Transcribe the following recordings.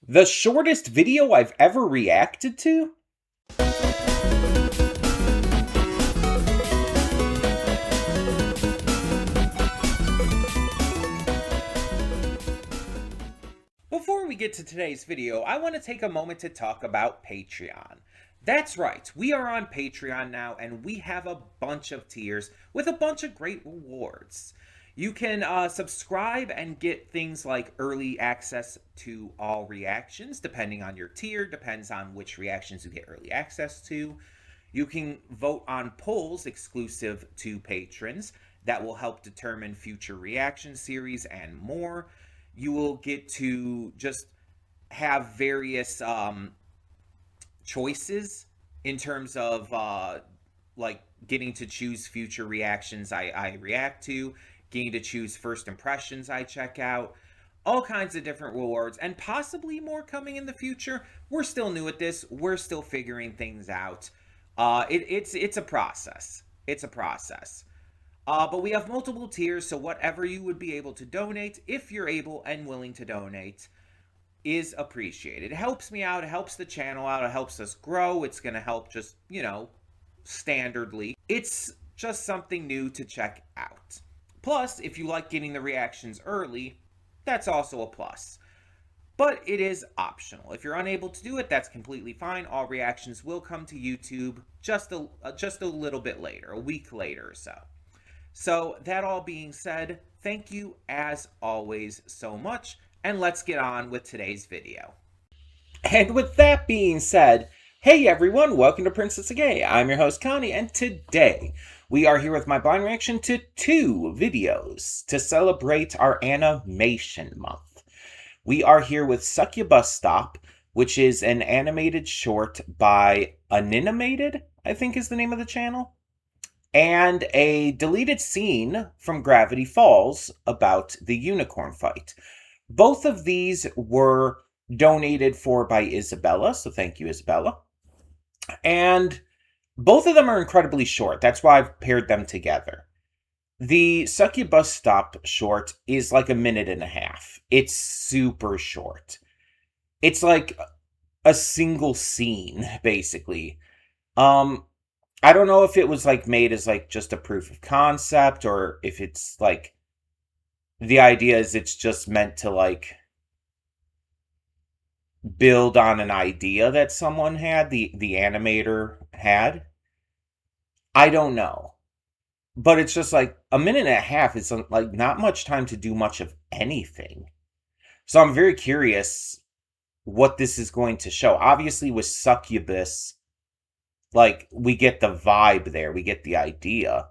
The shortest video I've ever reacted to? Before we get to today's video, I want to take a moment to talk about Patreon. That's right, we are on Patreon now, and we have a bunch of tiers with a bunch of great rewards. You can subscribe and get things like early access to all reactions, depending on your tier, depends on which reactions you get early access to. You can vote on polls exclusive to patrons that will help determine future reaction series and more. You will get to just have various choices in terms of like getting to choose future reactions I react to, getting to choose first impressions I check out, all kinds of different rewards, and possibly more coming in the future. We're still new at this. We're still figuring things out. It's a process. It's a process. But we have multiple tiers, so whatever you would be able to donate, if you're able and willing to donate, is appreciated. It helps me out, it helps the channel out, it helps us grow. It's going to help just, standardly. It's just something new to check out. Plus, if you like getting the reactions early, that's also a plus. But it is optional. If you're unable to do it, that's completely fine. All reactions will come to YouTube just a little bit later, a week later or so. So, that all being said, thank you as always so much, and let's get on with today's video. And with that being said, hey everyone, welcome to Princess of Gay. I'm your host Connie, and today we are here with my blind reaction to 2 videos to celebrate our animation month. We are here with SUCCUBUSSTOP, which is an animated short by Unanimated, I think is the name of the channel, and a deleted scene from Gravity Falls about the unicorn fight. Both of these were donated for by Isabella, so thank you, Isabella. And both of them are incredibly short. That's why I've paired them together. The SUCCUBUSSTOP short is like a minute and a half. It's super short. It's like a single scene, basically. I don't know if it was like made as like just a proof of concept, or if it's like the idea is it's just meant to like build on an idea that someone had, the animator had. I don't know. But it's just like a minute and a half is like not much time to do much of anything. So I'm very curious what this is going to show. Obviously with Succubus, like we get the vibe there, we get the idea.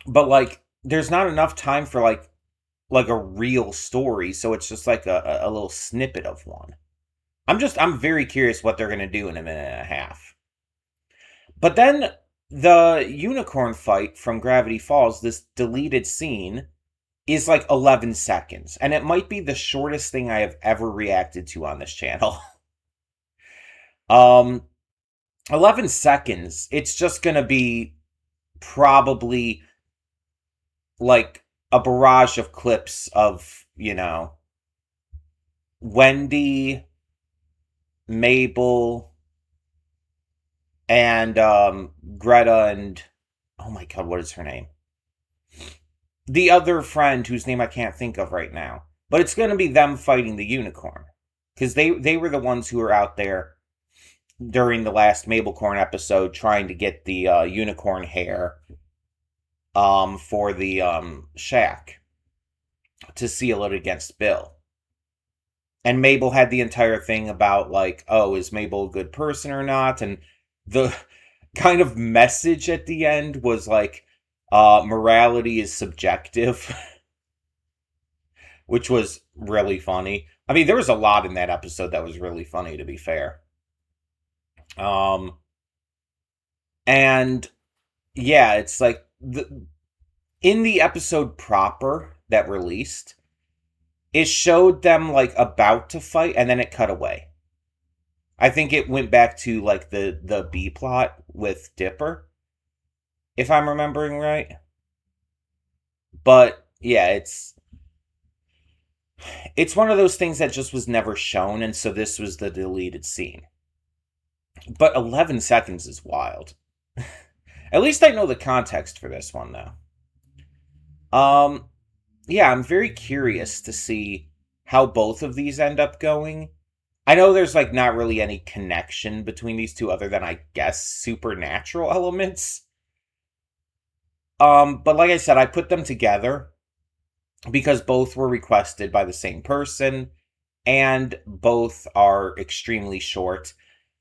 But like there's not enough time for like a real story, so it's just like a little snippet of one. I'm very curious what they're gonna do in a minute and a half. But then the unicorn fight from Gravity Falls, this deleted scene, is like 11 seconds. And it might be the shortest thing I have ever reacted to on this channel. 11 seconds, it's just gonna be probably like a barrage of clips of, Wendy, Mabel, and Greta, and oh my god, what is her name? The other friend whose name I can't think of right now. But it's going to be them fighting the unicorn. Because they were the ones who were out there during the last Mabelcorn episode trying to get the unicorn hair for the shack to seal it against Bill. And Mabel had the entire thing about like, oh, is Mabel a good person or not? And the kind of message at the end was like, morality is subjective, which was really funny. I mean, there was a lot in that episode that was really funny, to be fair. And yeah, it's like in the episode proper that released, it showed them like about to fight and then it cut away. I think it went back to like the B plot with Dipper, if I'm remembering right. But yeah, it's It's one of those things that just was never shown, and so this was the deleted scene. But 11 seconds is wild. At least I know the context for this one, though. Yeah, I'm very curious to see how both of these end up going. I know there's like not really any connection between these two other than I guess supernatural elements. But like I said, I put them together because both were requested by the same person and both are extremely short.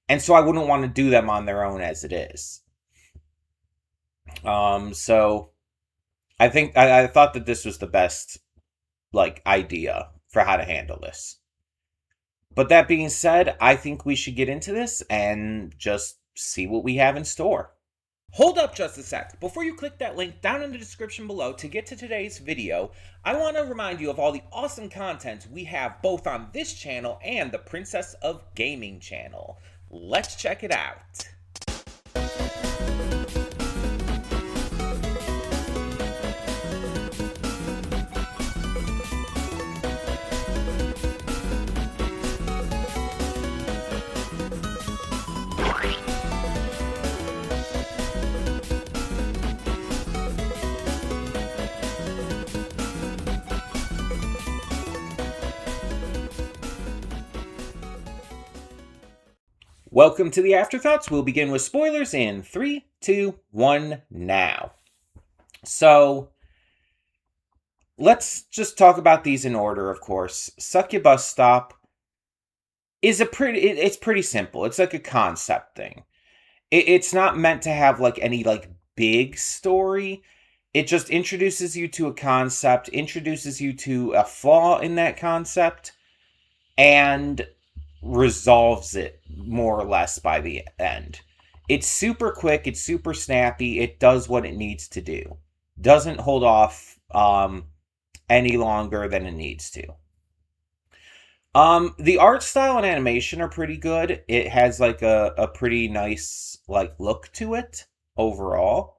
And so I wouldn't want to do them on their own as it is. So I think I thought that this was the best like idea for how to handle this. But that being said, I think we should get into this and just see what we have in store. Hold up just a sec. Before you click that link down in the description below to get to today's video, I want to remind you of all the awesome content we have both on this channel and the Princess of Gaming channel. Let's check it out. Welcome to the Afterthoughts. We'll begin with spoilers in 3, 2, 1, now. So, let's just talk about these in order, of course. Succubusstop is it's pretty simple. It's like a concept thing. It's not meant to have like any like big story. It just introduces you to a concept, introduces you to a flaw in that concept, and resolves it more or less by the end. It's super quick, it's super snappy, it does what it needs to do. Doesn't hold off any longer than it needs to. The art style and animation are pretty good. It has like a pretty nice like look to it overall.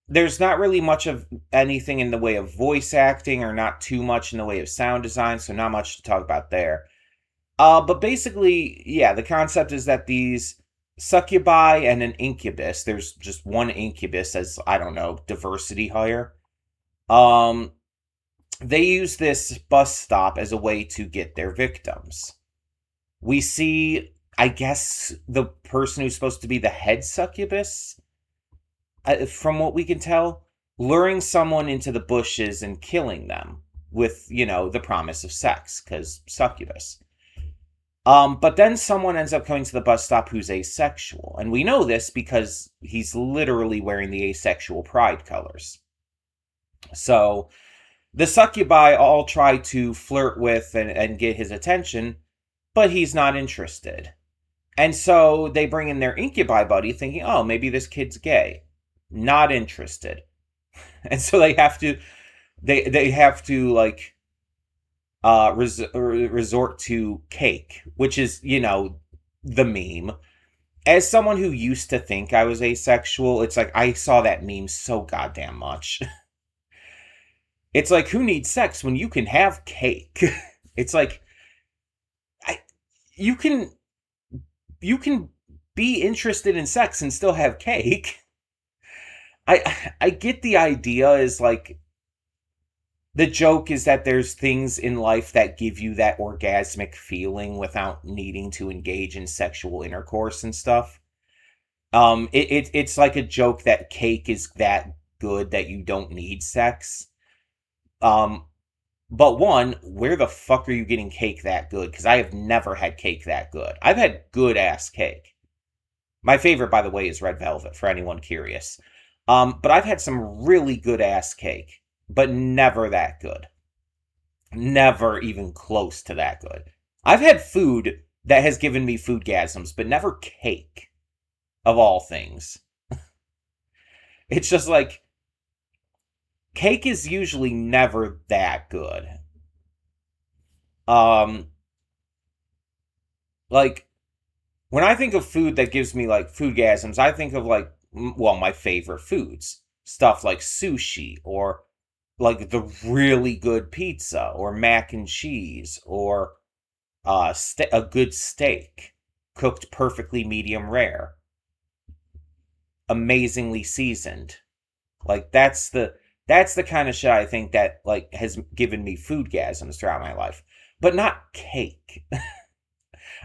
There's not really much of anything in the way of voice acting or not too much in the way of sound design, so not much to talk about there. But basically, yeah, the concept is that these succubi and an incubus, there's just one incubus as, I don't know, diversity hire. They use this bus stop as a way to get their victims. We see, I guess, the person who's supposed to be the head succubus, from what we can tell, luring someone into the bushes and killing them with, you know, the promise of sex, because succubus. But then someone ends up coming to the bus stop who's asexual, and we know this because he's literally wearing the asexual pride colors. So, the succubi all try to flirt with and get his attention, but he's not interested. And so, they bring in their incubi buddy thinking, oh, maybe this kid's gay. Not interested. And so they have to like resort to cake, which is, you know, the meme. As someone who used to think I was asexual, it's like I saw that meme so goddamn much. It's like, who needs sex when you can have cake? It's like you can be interested in sex and still have cake. I get the idea is like, the joke is that there's things in life that give you that orgasmic feeling without needing to engage in sexual intercourse and stuff. It's like a joke that cake is that good that you don't need sex. But one, where the fuck are you getting cake that good? Because I have never had cake that good. I've had good ass cake. My favorite, by the way, is red velvet, for anyone curious. But I've had some really good ass cake, but never that good. Never even close to that good. I've had food that has given me foodgasms, but never cake, of all things. It's just like, cake is usually never that good. Like, when I think of food that gives me, like, foodgasms, I think of, like, well, my favorite foods. Stuff like sushi or like the really good pizza or mac and cheese or a good steak cooked perfectly medium rare, amazingly seasoned. Like that's the kind of shit I think that like has given me foodgasms throughout my life. But not cake.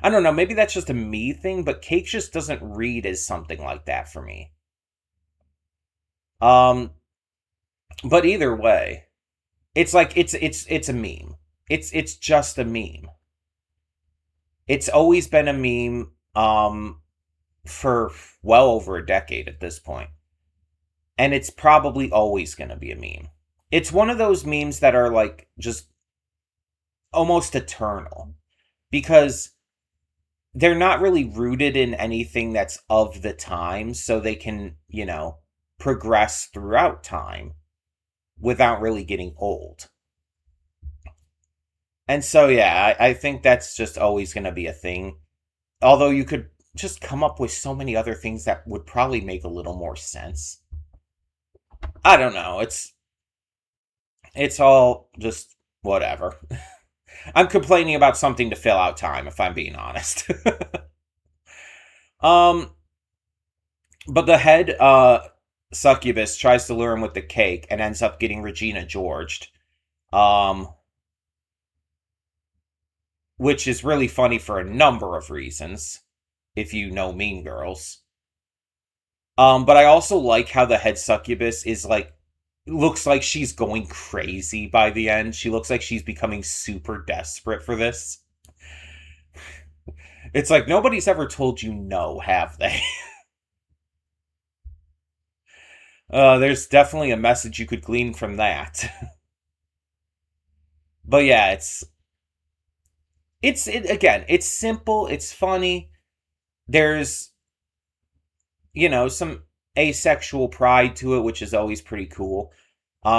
I don't know, maybe that's just a me thing, but cake just doesn't read as something like that for me. Um but either way, it's like it's a meme. It's just a meme. It's always been a meme for well over a decade at this point. And it's probably always going to be a meme. It's one of those memes that are like just almost eternal because they're not really rooted in anything that's of the time, so they can, progress throughout time without really getting old. And so, yeah, I think that's just always going to be a thing. Although you could just come up with so many other things that would probably make a little more sense. I don't know. It's all just whatever. I'm complaining about something to fill out time, if I'm being honest. um, but the head succubus tries to lure him with the cake and ends up getting Regina Georged. Um, which is really funny for a number of reasons, if you know Mean Girls. But I also like how the head succubus is like looks like she's going crazy by the end. She looks like she's becoming super desperate for this. It's like nobody's ever told you no, have they? There's definitely a message you could glean from that. But yeah, again, it's simple, it's funny. There's some asexual pride to it, which is always pretty cool.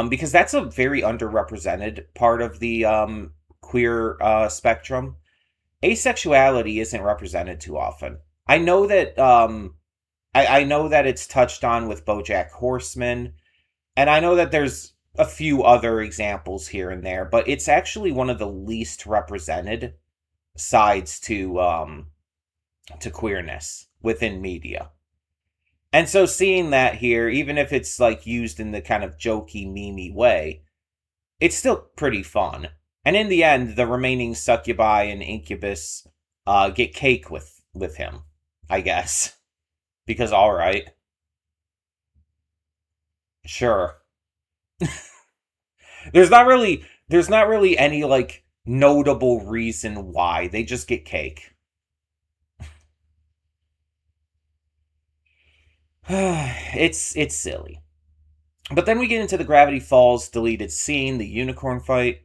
Because that's a very underrepresented part of the queer spectrum. Asexuality isn't represented too often. I know that I know that it's touched on with BoJack Horseman, and I know that there's a few other examples here and there, but it's actually one of the least represented sides to queerness within media. And so seeing that here, even if it's like used in the kind of jokey, memey way, it's still pretty fun. And in the end, the remaining succubi and incubus get cake with him, I guess. Because all right, sure. There's not really any like notable reason why. They just get cake. It's silly. But then we get into the Gravity Falls deleted scene, the unicorn fight.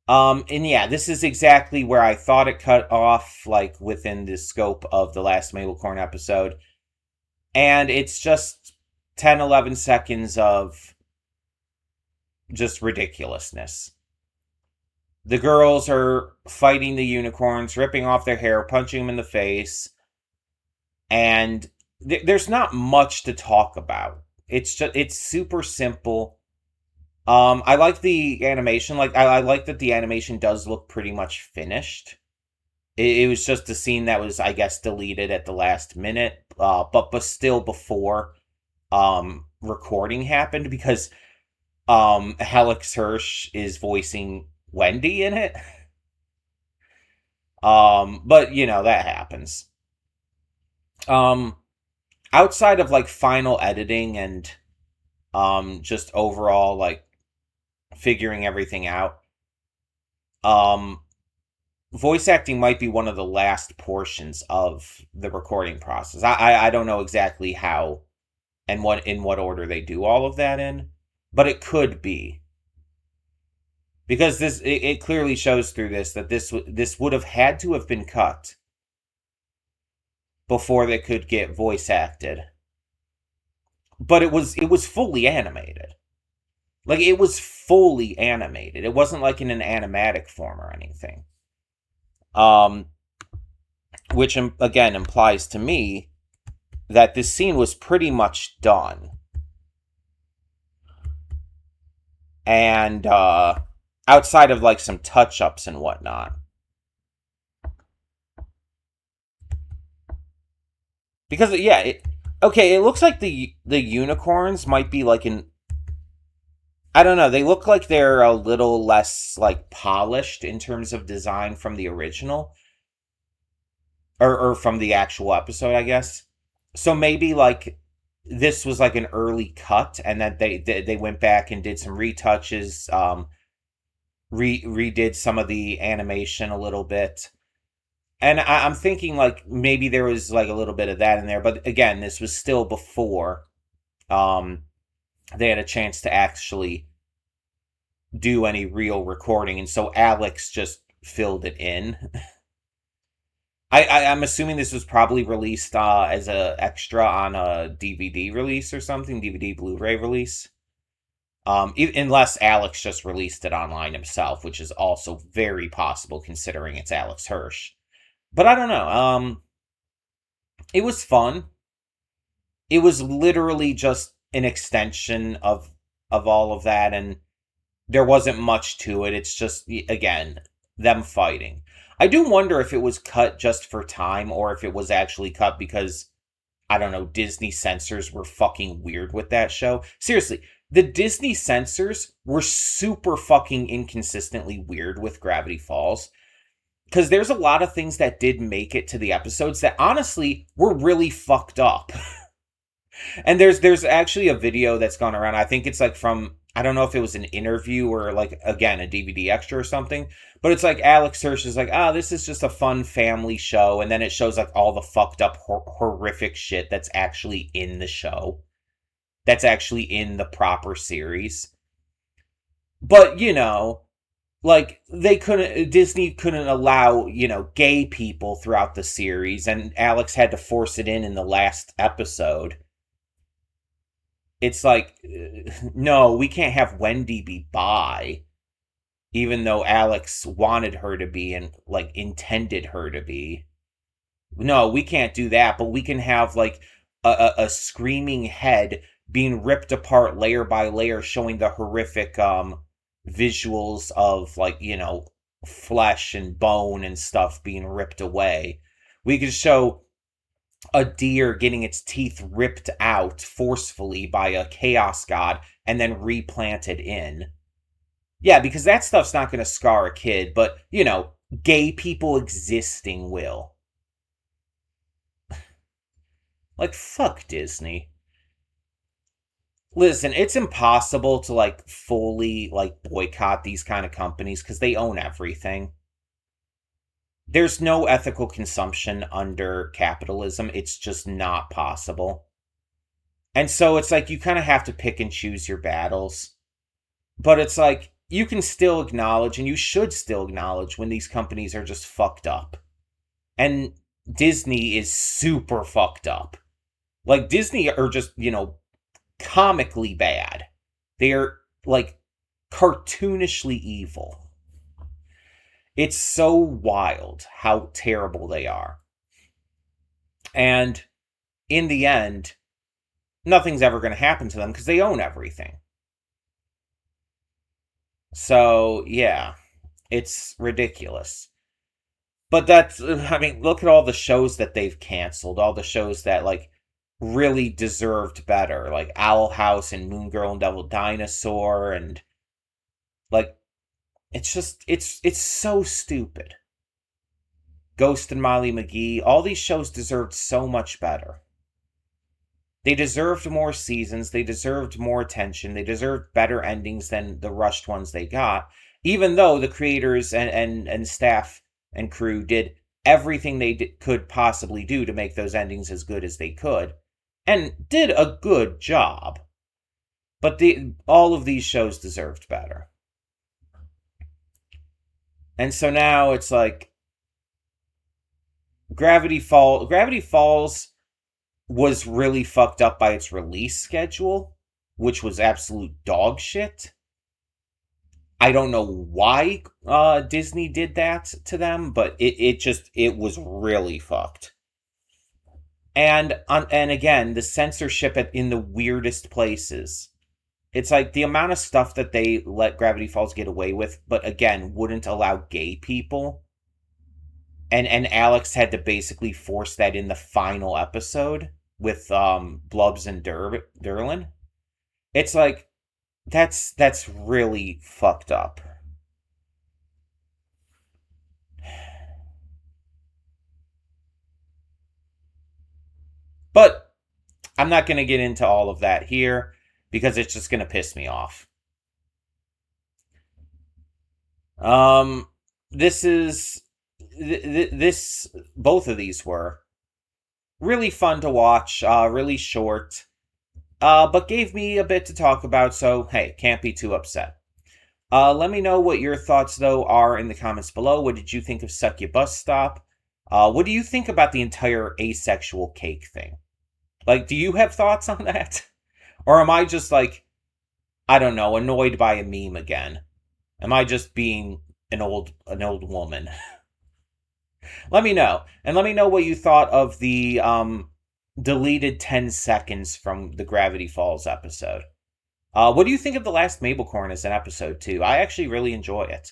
And yeah, this is exactly where I thought it cut off, like within the scope of the last Mabelcorn episode. And it's just 10, 11 seconds of just ridiculousness. The girls are fighting the unicorns, ripping off their hair, punching them in the face, and there's not much to talk about. It's super simple. I like the animation. Like I like that the animation does look pretty much finished. It was just a scene that was, I guess, deleted at the last minute, but still before recording happened because Alex Hirsch is voicing Wendy in it. But that happens. Um, Outside of like final editing and just overall like figuring everything out, um voice acting might be one of the last portions of the recording process. I don't know exactly how and what order they do all of that in, but it could be because it clearly shows through this that this would have had to have been cut before they could get voice acted. But it was fully animated. Like it was fully animated. It wasn't like in an animatic form or anything. Um which again implies to me that this scene was pretty much done. and outside of like some touch-ups and whatnot. Because yeah, okay, it looks like the unicorns might be like an, I don't know, they look like they're a little less like polished in terms of design from the original, or from the actual episode, I guess. So maybe like this was like an early cut, and that they went back and did some retouches, redid some of the animation a little bit. And I'm thinking like maybe there was like a little bit of that in there, but again, this was still before um they had a chance to actually do any real recording, and so Alex just filled it in. I'm assuming this was probably released as a extra on a DVD release or something, DVD Blu-ray release. Unless Alex just released it online himself, which is also very possible considering it's Alex Hirsch. But I don't know. It was fun. It was literally just an extension of all of that, and there wasn't much to it. It's just, again, them fighting. I do wonder if it was cut just for time, or if it was actually cut because, I don't know, Disney censors were fucking weird with that show. Seriously, the Disney censors were super fucking inconsistently weird with Gravity Falls. Because there's a lot of things that did make it to the episodes that honestly were really fucked up. And there's actually a video that's gone around. I think it's like from, I don't know if it was an interview or like, again, a DVD extra or something. But it's like Alex Hirsch is like, this is just a fun family show. And then it shows like all the fucked up, horrific shit that's actually in the show. That's actually in the proper series. But, like Disney couldn't allow, gay people throughout the series. And Alex had to force it in the last episode. It's like, no, we can't have Wendy be bi, even though Alex wanted her to be and like intended her to be. No, we can't do that, but we can have like a screaming head being ripped apart layer by layer, showing the horrific visuals of like, flesh and bone and stuff being ripped away. We could show a deer getting its teeth ripped out forcefully by a chaos god and then replanted in. Yeah, because that stuff's not going to scar a kid, but, gay people existing will. Like, fuck Disney. Listen, it's impossible to, like, fully, like, boycott these kind of companies because they own everything. There's no ethical consumption under capitalism. It's just not possible. And so it's like you kind of have to pick and choose your battles. But it's like you can still acknowledge, and you should still acknowledge, when these companies are just fucked up. And Disney is super fucked up. Like, Disney are just, comically bad. They're, like, cartoonishly evil. It's so wild how terrible they are. And in the end, nothing's ever going to happen to them because they own everything. So, yeah, it's ridiculous. But look at all the shows that they've canceled, all the shows that, like, really deserved better, like Owl House and Moon Girl and Devil Dinosaur, and, like, it's just, it's so stupid. Ghost and Molly McGee, all these shows deserved so much better. They deserved more seasons, they deserved more attention, they deserved better endings than the rushed ones they got, even though the creators and staff and crew did everything they could possibly do to make those endings as good as they could, and did a good job. But all of these shows deserved better. And so now it's like Gravity Falls was really fucked up by its release schedule, which was absolute dog shit. I don't know why Disney did that to them, but it was really fucked. And again, the censorship in the weirdest places. it's like the amount of stuff that they let Gravity Falls get away with, but again, wouldn't allow gay people. And Alex had to basically force that in the final episode with Blubs and Derlin. It's like that's really fucked up. But I'm not going to get into all of that here because it's just going to piss me off. Um, this is this both of these were really fun to watch, really short, but gave me a bit to talk about. So hey, can't be too upset. Let me know what your thoughts though are in the comments below. What did you think of Succubus Stop? What do you think about the entire asexual cake thing? Like, do you have thoughts on that? Or am I just like, I don't know, annoyed by a meme again? Am I just being an old woman? Let me know. And let me know what you thought of the deleted 10 seconds from the Gravity Falls episode. What do you think of the last Mabelcorn as an episode too? I actually really enjoy it.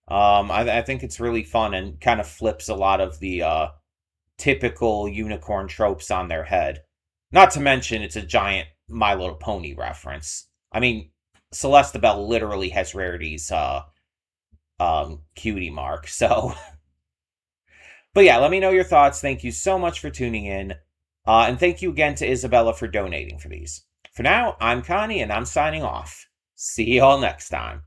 I think it's really fun and kind of flips a lot of the typical unicorn tropes on their head. Not to mention, it's a giant My Little Pony reference. I mean, Celeste Bell literally has Rarity's cutie mark. So, but yeah, let me know your thoughts. Thank you so much for tuning in, and thank you again to Isabella for donating for these. For now, I'm Connie, and I'm signing off. See y'all next time.